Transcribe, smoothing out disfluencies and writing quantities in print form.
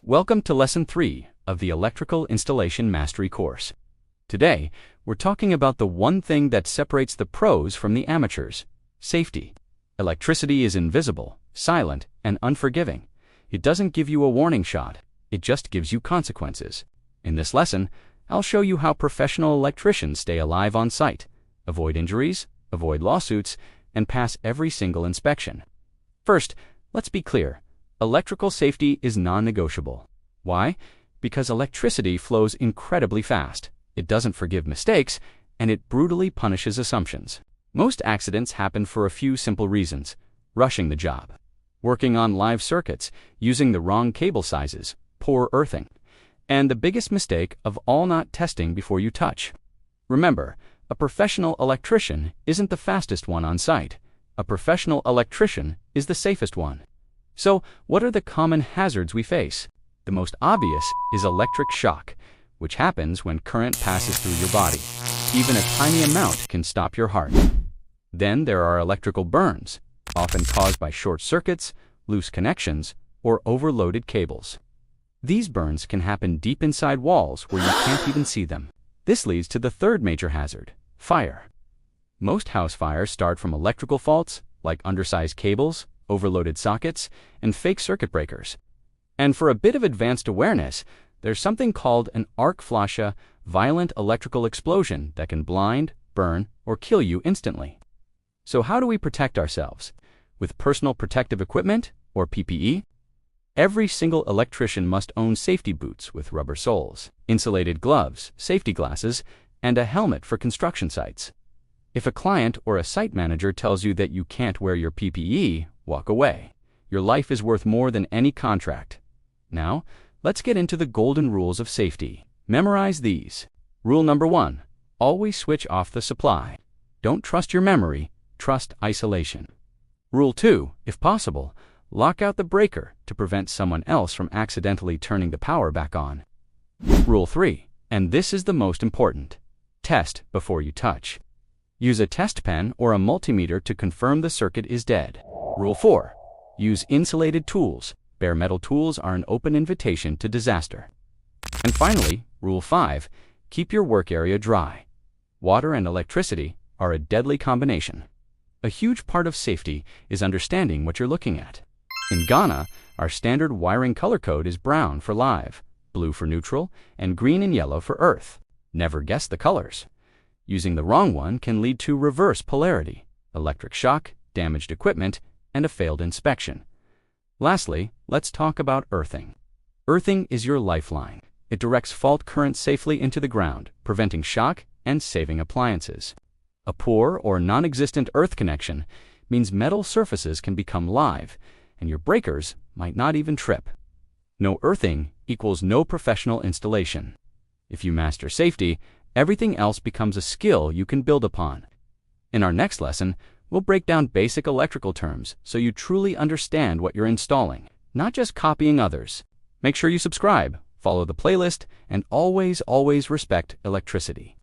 Welcome to Lesson 3 of the Electrical Installation Mastery course. Today, we're talking about the one thing that separates the pros from the amateurs: safety. Electricity is invisible, silent, and unforgiving. It doesn't give you a warning shot, it just gives you consequences. In this lesson, I'll show you how professional electricians stay alive on site, avoid injuries, avoid lawsuits, and pass every single inspection. First, let's be clear. Electrical safety is non-negotiable. Why? Because electricity flows incredibly fast. It doesn't forgive mistakes, and it brutally punishes assumptions. Most accidents happen for a few simple reasons: rushing the job, working on live circuits, using the wrong cable sizes, poor earthing, and the biggest mistake of all, not testing before you touch. Remember, a professional electrician isn't the fastest one on site. A professional electrician is the safest one. So, what are the common hazards we face? The most obvious is electric shock, which happens when current passes through your body. Even a tiny amount can stop your heart. Then there are electrical burns, often caused by short circuits, loose connections, or overloaded cables. These burns can happen deep inside walls where you can't even see them. This leads to the third major hazard: fire. Most house fires start from electrical faults, like undersized cables, overloaded sockets, and fake circuit breakers. And for a bit of advanced awareness, there's something called an arc flash, violent electrical explosion that can blind, burn, or kill you instantly. So how do we protect ourselves? With personal protective equipment, or PPE? Every single electrician must own safety boots with rubber soles, insulated gloves, safety glasses, and a helmet for construction sites. If a client or a site manager tells you that you can't wear your PPE, walk away. Your life is worth more than any contract. Now, let's get into the golden rules of safety. Memorize these. Rule number 1: always switch off the supply. Don't trust your memory, trust isolation. Rule 2: if possible, lock out the breaker to prevent someone else from accidentally turning the power back on. Rule 3, and this is the most important: test before you touch. Use a test pen or a multimeter to confirm the circuit is dead. Rule 4, use insulated tools. Bare metal tools are an open invitation to disaster. And finally, Rule 5, keep your work area dry. Water and electricity are a deadly combination. A huge part of safety is understanding what you're looking at. In Ghana, our standard wiring color code is brown for live, blue for neutral, and green and yellow for earth. Never guess the colors. Using the wrong one can lead to reverse polarity, electric shock, damaged equipment, and a failed inspection. Lastly, let's talk about earthing. Earthing is your lifeline. It directs fault current safely into the ground, preventing shock and saving appliances. A poor or non-existent earth connection means metal surfaces can become live, and your breakers might not even trip. No earthing equals no professional installation. If you master safety, everything else becomes a skill you can build upon. In our next lesson, we'll break down basic electrical terms so you truly understand what you're installing, not just copying others. Make sure you subscribe, follow the playlist, and always respect electricity.